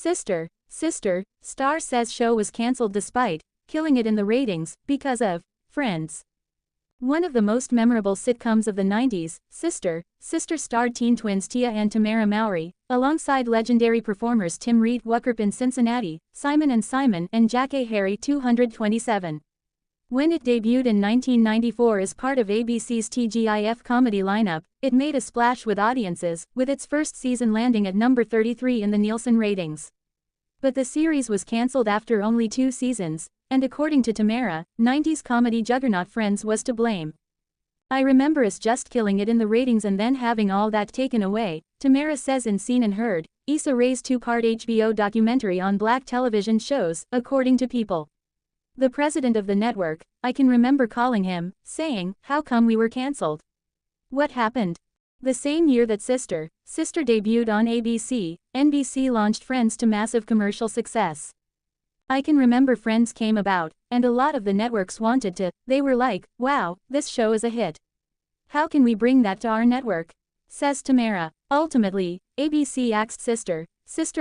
Sister, star says show was cancelled despite killing it in the ratings because of Friends. One of the most memorable sitcoms of the 90s, Sister starred teen twins Tia and Tamara Mowry, alongside legendary performers Tim Reed Wuckerp in Cincinnati, Simon & Simon, and Jack A. Harry 227. When it debuted in 1994 as part of ABC's TGIF comedy lineup, it made a splash with audiences, with its first season landing at number 33 in the Nielsen ratings. But the series was cancelled after only 2 seasons, and according to Tamara, 90s comedy juggernaut Friends was to blame. I remember us just killing it in the ratings and then having all that taken away, Tamara says in Seen and Heard, Issa Rae's 2-part HBO documentary on black television shows, according to People. The president of the network, I can remember calling him, saying, how come we were cancelled? What happened? The same year that Sister debuted on ABC, NBC launched Friends to massive commercial success. I can remember Friends came about, and a lot of the networks wanted to, they were like, wow, this show is a hit. How can we bring that to our network? Says Tamara. Ultimately, ABC axed Sister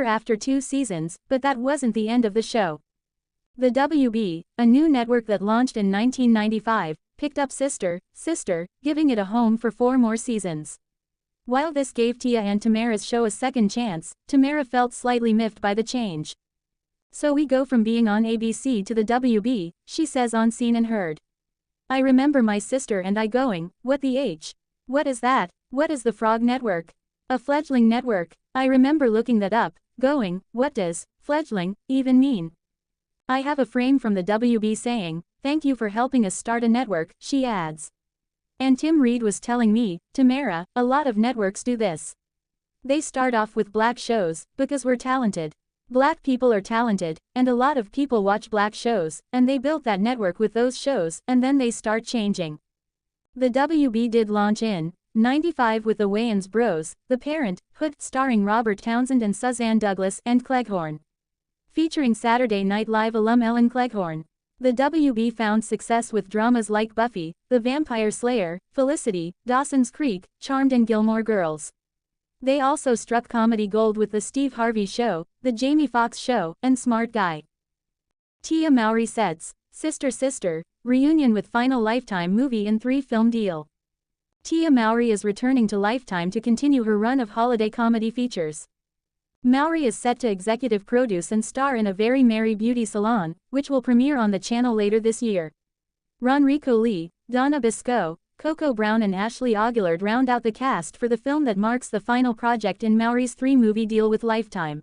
after 2 seasons, but that wasn't the end of the show. The WB, a new network that launched in 1995, picked up Sister, giving it a home for 4 more seasons. While this gave Tia and Tamara's show a second chance, Tamara felt slightly miffed by the change. So we go from being on ABC to the WB, she says on Seen and Heard. I remember my sister and I going, what the H? What is that? What is the Frog Network? A fledgling network. I remember looking that up, going, what does fledgling even mean? I have a frame from the WB saying, thank you for helping us start a network, she adds. And Tim Reed was telling me, Tamara, a lot of networks do this. They start off with black shows, because we're talented. Black people are talented, and a lot of people watch black shows, and they built that network with those shows, and then they start changing. The WB did launch in 95 with the Wayans Bros, The Parent, Hood, starring Robert Townsend and Suzanne Douglas, and Cleghorn. Featuring Saturday Night Live alum Ellen Cleghorn. The WB found success with dramas like Buffy, The Vampire Slayer, Felicity, Dawson's Creek, Charmed and Gilmore Girls. They also struck comedy gold with The Steve Harvey Show, The Jamie Foxx Show, and Smart Guy. Tia Mowry sets, Sister, reunion with final Lifetime movie in 3-film deal. Tia Mowry is returning to Lifetime to continue her run of holiday comedy features. Mowry is set to executive produce and star in A Very Merry Beauty Salon, which will premiere on the channel later this year. RonReaco Lee, Donna Biscoe, Brown and Ashli Auguillard round out the cast for the film that marks the final project in Mowry's 3-movie deal with Lifetime.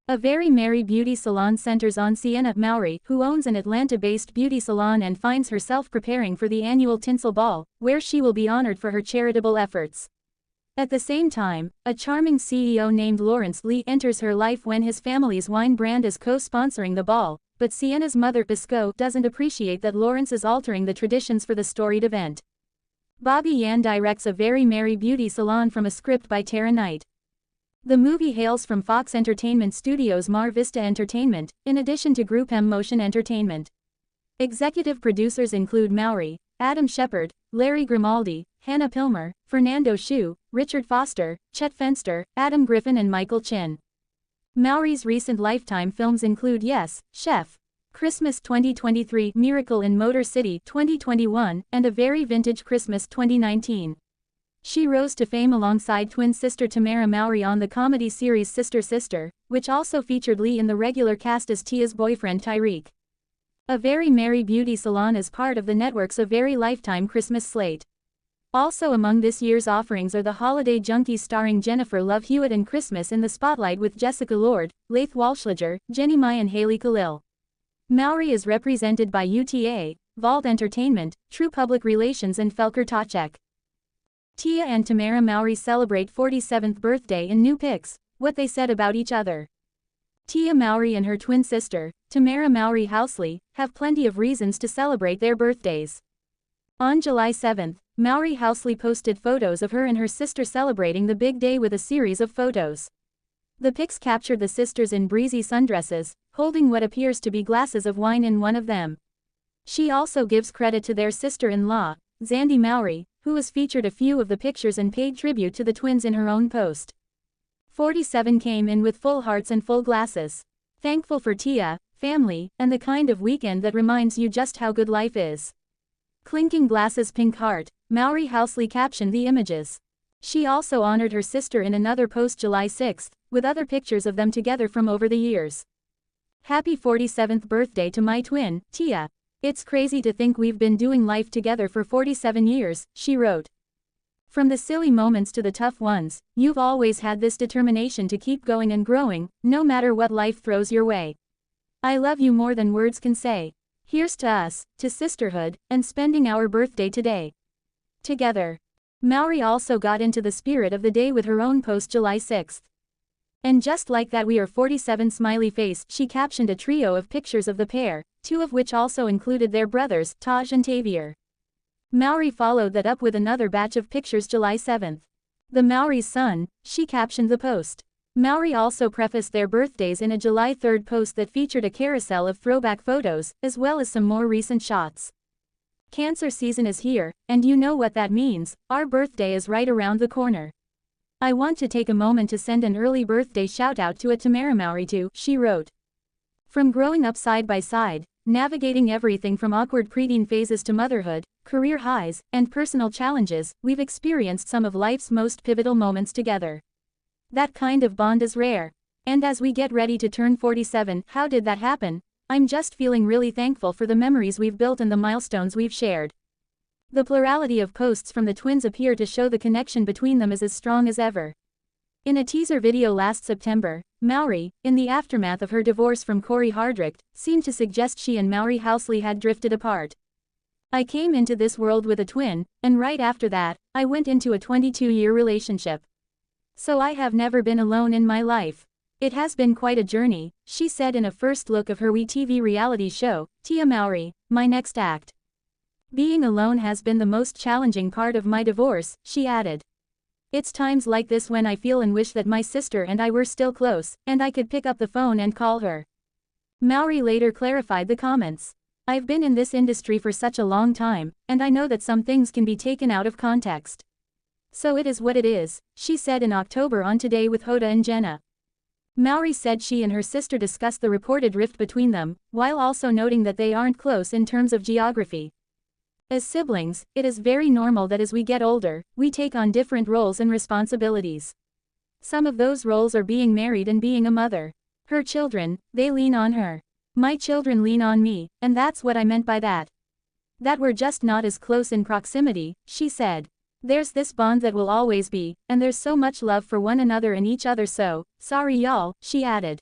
A Very Merry Beauty Salon centers on Sienna Mowry, who owns an Atlanta-based beauty salon and finds herself preparing for the annual Tinsel Ball, where she will be honored for her charitable efforts. At the same time, a charming CEO named Lawrence Lee enters her life when his family's wine brand is co-sponsoring the ball, but Sienna's mother Biscoe doesn't appreciate that Lawrence is altering the traditions for the storied event. Bobby Yan directs A Very Merry Beauty Salon from a script by Tara Knight. The movie hails from Fox Entertainment Studios' Vista Entertainment, in addition to GroupM Motion Entertainment. Executive producers include Mowry, Adam Shepard, Larry Grimaldi, Hannah Pillemer, Fernando Szew, Richard Foster, Chet Fenster, Adam Griffin and Mychael Chinn. Mowry's recent Lifetime films include Yes, Chef, Christmas 2023, Miracle in Motor City 2021, and A Very Vintage Christmas 2019. She rose to fame alongside twin sister Tamara Mowry on the comedy series Sister, which also featured Lee in the regular cast as Tia's boyfriend Tyreek. A Very Merry Beauty Salon is part of the network's A Very Lifetime Christmas slate. Also among this year's offerings are The Holiday Junkies starring Jennifer Love Hewitt and Christmas in the Spotlight with Jessica Lord, Laith Walschlager, Jenny Mai and Haley Khalil. Mowry is represented by UTA, Vault Entertainment, True Public Relations and Felker Tacek. Tia and Tamara Mowry celebrate 47th birthday in new pics, what they said about each other. Tia Mowry and her twin sister, Tamara Mowry Housley, have plenty of reasons to celebrate their birthdays. On July 7, Mowry Housley posted photos of her and her sister celebrating the big day with a series of photos. The pics captured the sisters in breezy sundresses, holding what appears to be glasses of wine in one of them. She also gives credit to their sister-in-law, Zandy Mowry, who has featured a few of the pictures and paid tribute to the twins in her own post. 47 came in with full hearts and full glasses. Thankful for Tia, family, and the kind of weekend that reminds you just how good life is. Clinking glasses pink heart, Mowry Housley captioned the images. She also honored her sister in another post July 6, with other pictures of them together from over the years. Happy 47th birthday to my twin, Tia. It's crazy to think we've been doing life together for 47 years, she wrote. From the silly moments to the tough ones, you've always had this determination to keep going and growing, no matter what life throws your way. I love you more than words can say. Here's to us, to sisterhood, and spending our birthday today together. Mowry also got into the spirit of the day with her own post July 6. And just like that we are 47 smiley face, she captioned a trio of pictures of the pair, two of which also included their brothers, Taj and Tavier. Mowry followed that up with another batch of pictures July 7. The Mowry's son, she captioned the post. Mowry also prefaced their birthdays in a July 3 post that featured a carousel of throwback photos, as well as some more recent shots. Cancer season is here, and you know what that means, our birthday is right around the corner. I want to take a moment to send an early birthday shout-out to Tamara Mowry too, she wrote. From growing up side by side, navigating everything from awkward preteen phases to motherhood, career highs, and personal challenges, we've experienced some of life's most pivotal moments together. That kind of bond is rare. And as we get ready to turn 47, how did that happen? I'm just feeling really thankful for the memories we've built and the milestones we've shared. The plurality of posts from the twins appear to show the connection between them is as strong as ever. In a teaser video last September, Mowry, in the aftermath of her divorce from Corey Hardrict, seemed to suggest she and Mowry Housley had drifted apart. I came into this world with a twin, and right after that, I went into a 22-year relationship. So I have never been alone in my life. It has been quite a journey, she said in a first look of her WeTV reality show, Tia Mowry, My Next Act. Being alone has been the most challenging part of my divorce, she added. It's times like this when I feel and wish that my sister and I were still close, and I could pick up the phone and call her. Mowry later clarified the comments. I've been in this industry for such a long time, and I know that some things can be taken out of context. So it is what it is, she said in October on Today with Hoda and Jenna. Mowry said she and her sister discussed the reported rift between them, while also noting that they aren't close in terms of geography. As siblings, it is very normal that as we get older, we take on different roles and responsibilities. Some of those roles are being married and being a mother. Her children, they lean on her. My children lean on me, and that's what I meant by that. That we're just not as close in proximity, she said. There's this bond that will always be, and there's so much love for one another and each other, so, sorry y'all, she added.